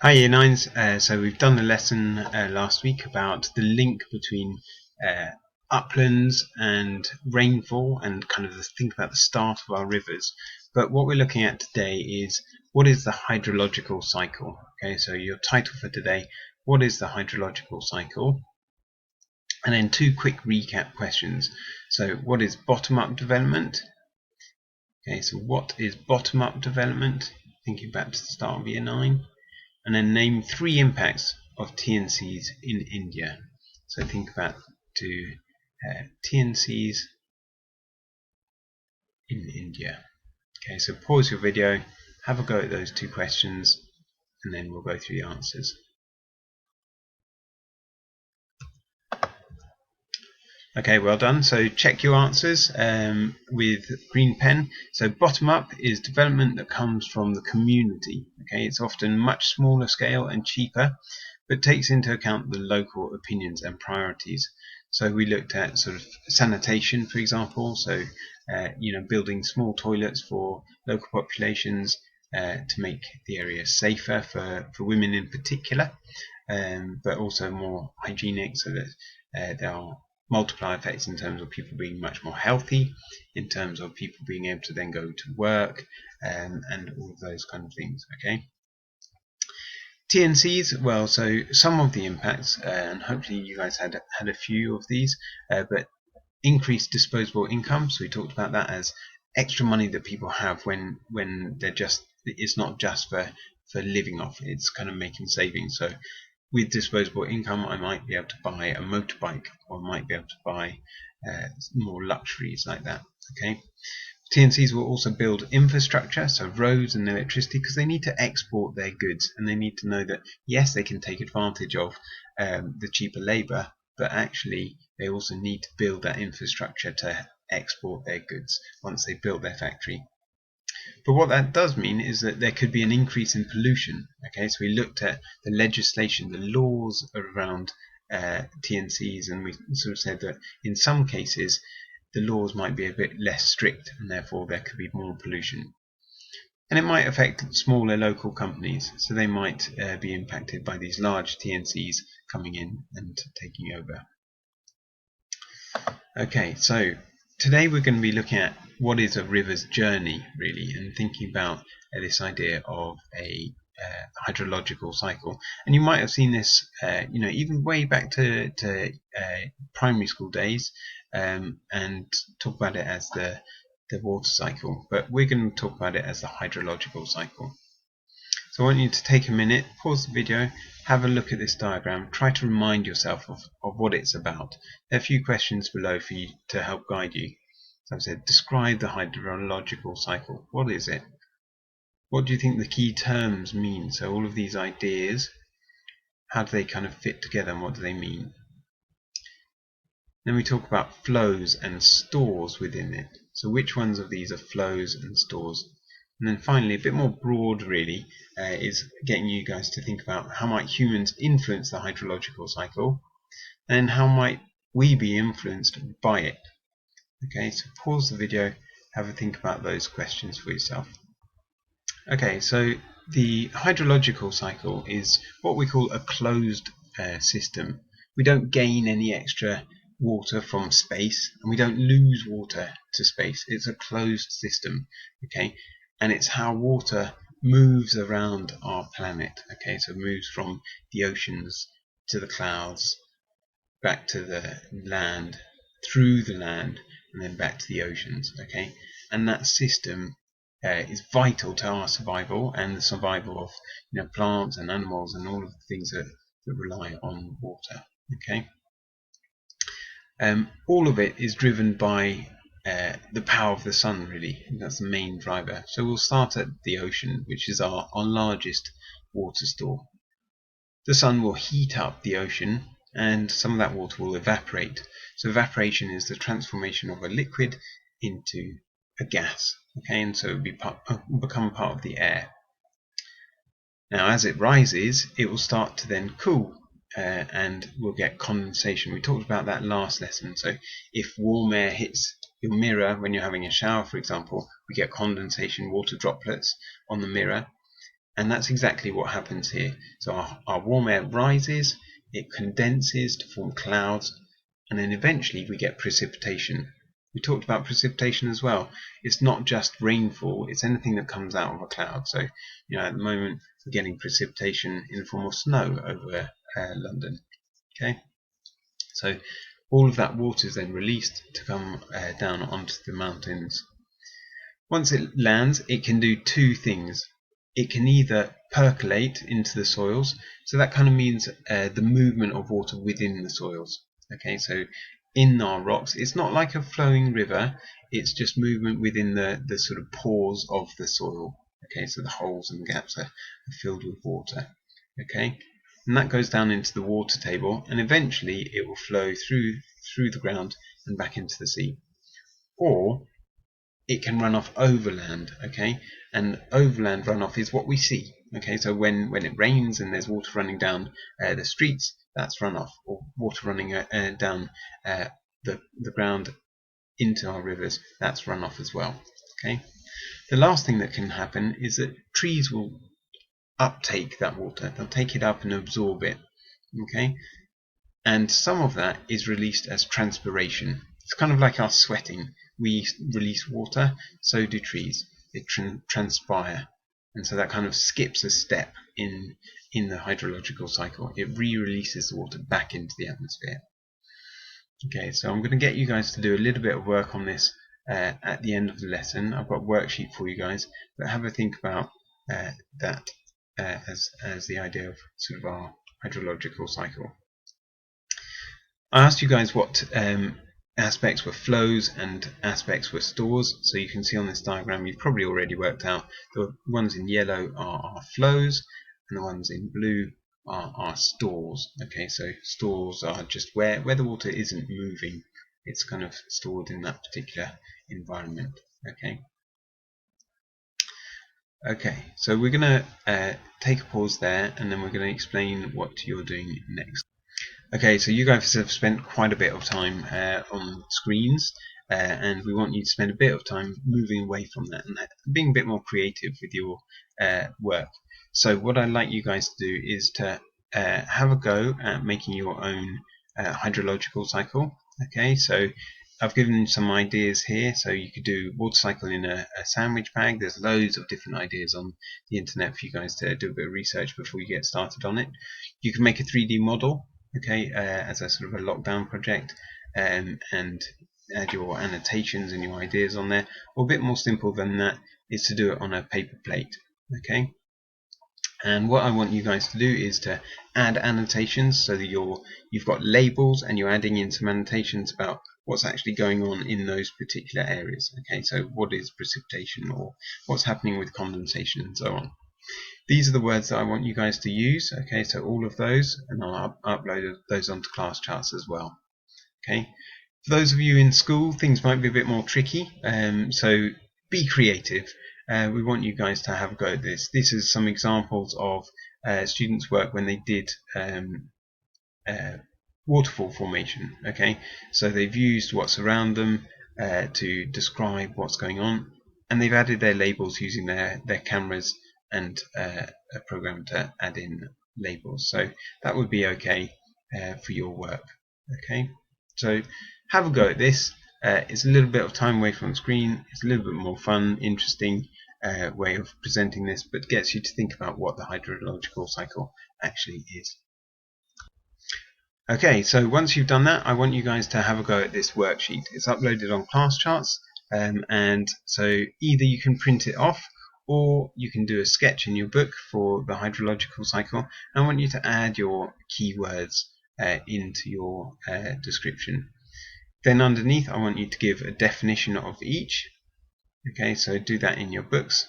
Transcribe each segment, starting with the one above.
Hi Year Nines. So we've done the lesson last week about the link between uh, uplands and rainfall and kind of think about the start of our rivers. But what we're looking at today is what is the hydrological cycle? Okay, so your title for today, what is the hydrological cycle? And then two quick recap questions. So what is bottom-up development? Okay, so what is bottom-up development? Thinking back to the start of Year 9. And then name 3 impacts of TNCs in India. So think about TNCs in India. Okay, so pause your video, have a go at those 2 questions, and then we'll go through the answers. Okay, well done. So check your answers with green pen. So bottom up is development that comes from the community. Okay, it's often much smaller scale and cheaper, but takes into account the local opinions and priorities. So we looked at sort of sanitation, for example. So building small toilets for local populations to make the area safer for women in particular, but also more hygienic, so that there are multiplier effects in terms of people being much more healthy, in terms of people being able to then go to work, and all of those kind of things. Okay. TNCs, well, so some of the impacts, and hopefully you guys had a few of these, but increased disposable income. So we talked about that as extra money that people have when it's not just for living off, it's kind of making savings. So with disposable income, I might be able to buy a motorbike, or I might be able to buy more luxuries like that. Okay. TNCs will also build infrastructure, so roads and electricity, because they need to export their goods, and they need to know that yes, they can take advantage of the cheaper labour, but actually they also need to build that infrastructure to export their goods once they build their factory. But what that does mean is that there could be an increase in pollution. Okay, so we looked at the legislation, the laws around TNCs, and we sort of said that in some cases the laws might be a bit less strict, and therefore there could be more pollution. And it might affect smaller local companies, so they might be impacted by these large TNCs coming in and taking over. Okay, so today we're going to be looking at what is a river's journey, really, and thinking about this idea of a hydrological cycle. And you might have seen this, even way back to primary school days, and talk about it as the water cycle. But we're going to talk about it as the hydrological cycle. So I want you to take a minute, pause the video, have a look at this diagram, try to remind yourself of what it's about. There are a few questions below for you to help guide you. So I've said, describe the hydrological cycle. What is it? What do you think the key terms mean? So all of these ideas, how do they kind of fit together and what do they mean? Then we talk about flows and stores within it. So which ones of these are flows and stores? And then finally, a bit more broad really, is getting you guys to think about how might humans influence the hydrological cycle, and how might we be influenced by it. Okay, so pause the video, have a think about those questions for yourself. Okay, so the hydrological cycle is what we call a closed system. We don't gain any extra water from space, and we don't lose water to space. It's a closed system. Okay, and it's how water moves around our planet. Okay, so it moves from the oceans to the clouds, back to the land, through the land, and then back to the oceans. Okay, and that system is vital to our survival and the survival of plants and animals and all of the things that rely on water. Okay, all of it is driven by the power of the sun, really. That's the main driver. So we'll start at the ocean, which is our largest water store. The sun will heat up the ocean, and some of that water will evaporate. So evaporation is the transformation of a liquid into a gas. Okay, and so it will become part of the air. Now, as it rises, it will start to then cool. And we'll get condensation. We talked about that last lesson. So if warm air hits your mirror when you're having a shower, for example, we get condensation, water droplets on the mirror. And that's exactly what happens here. So our warm air rises, it condenses to form clouds, and then eventually we get precipitation. We talked about precipitation as well. It's not just rainfall, it's anything that comes out of a cloud. So, at the moment we're getting precipitation in the form of snow over London. Okay, so all of that water is then released to come down onto the mountains. Once it lands, it can do two things. It can either percolate into the soils, so that kind of means the movement of water within the soils. Okay, so in our rocks, it's not like a flowing river, it's just movement within the sort of pores of the soil. Okay, so the holes and gaps are filled with water. Okay, and that goes down into the water table, and eventually it will flow through the ground and back into the sea. Or it can run off overland, okay? And overland runoff is what we see, okay? So when it rains and there's water running down the streets, that's runoff, or water running down the ground into our rivers, that's runoff as well, okay? The last thing that can happen is that trees will uptake that water. They'll take it up and absorb it, okay? And some of that is released as transpiration. It's kind of like our sweating. We release water, so do trees. They transpire, and so that kind of skips a step in the hydrological cycle. It re-releases the water back into the atmosphere. Okay, so I'm going to get you guys to do a little bit of work on this at the end of the lesson. I've got a worksheet for you guys, but have a think about that as the idea of sort of our hydrological cycle. I asked you guys what aspects were flows and aspects were stores. So you can see on this diagram, you've probably already worked out the ones in yellow are flows and the ones in blue are stores. Okay, so stores are just where the water isn't moving. It's kind of stored in that particular environment. Okay, so we're going to take a pause there, and then we're going to explain what you're doing next. Okay, so you guys have spent quite a bit of time on screens, and we want you to spend a bit of time moving away from that and being a bit more creative with your work. So what I'd like you guys to do is to have a go at making your own hydrological cycle. Okay, so I've given you some ideas here. So you could do water cycle in a sandwich bag. There's loads of different ideas on the internet for you guys to do a bit of research before you get started on it. You can make a 3D model, okay, as a sort of a lockdown project, and add your annotations and your ideas on there. Or a bit more simple than that is to do it on a paper plate, okay. And what I want you guys to do is to add annotations so that you've got labels and you're adding in some annotations about what's actually going on in those particular areas. Okay, so what is precipitation, or what's happening with condensation, and so on. These are the words that I want you guys to use. Okay, so all of those, and I'll upload those onto class charts as well. Okay, for those of you in school, things might be a bit more tricky, so be creative. We want you guys to have a go at this. This is some examples of students' work when they did waterfall formation. Okay, so they've used what's around them to describe what's going on, and they've added their labels using their cameras and a program to add in labels. So that would be okay for your work. Okay, so have a go at this. It's a little bit of time away from the screen. It's a little bit more fun, interesting way of presenting this, but gets you to think about what the hydrological cycle actually is. Okay, so once you've done that, I want you guys to have a go at this worksheet. It's uploaded on class charts, and so either you can print it off, or you can do a sketch in your book for the hydrological cycle. I want you to add your keywords into your description. Then underneath, I want you to give a definition of each. Okay, so do that in your books.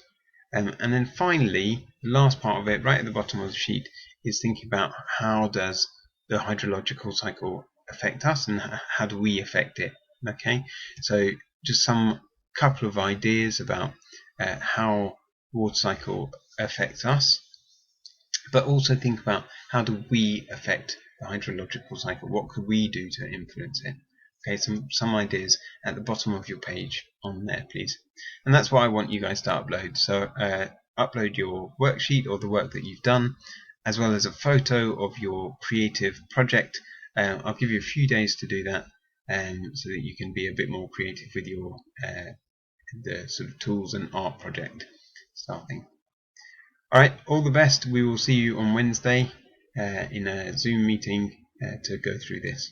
And then finally, the last part of it, right at the bottom of the sheet, is thinking about how does the hydrological cycle affect us and how do we affect it. Okay, so just some couple of ideas about how the water cycle affects us, but also think about how do we affect the hydrological cycle. What could we do to influence it? Okay, some ideas at the bottom of your page on there, please. And that's what I want you guys to upload. So upload your worksheet or the work that you've done, as well as a photo of your creative project. I'll give you a few days to do that, so that you can be a bit more creative with your the sort of tools and art project starting. Alright, all the best. We will see you on Wednesday in a Zoom meeting to go through this.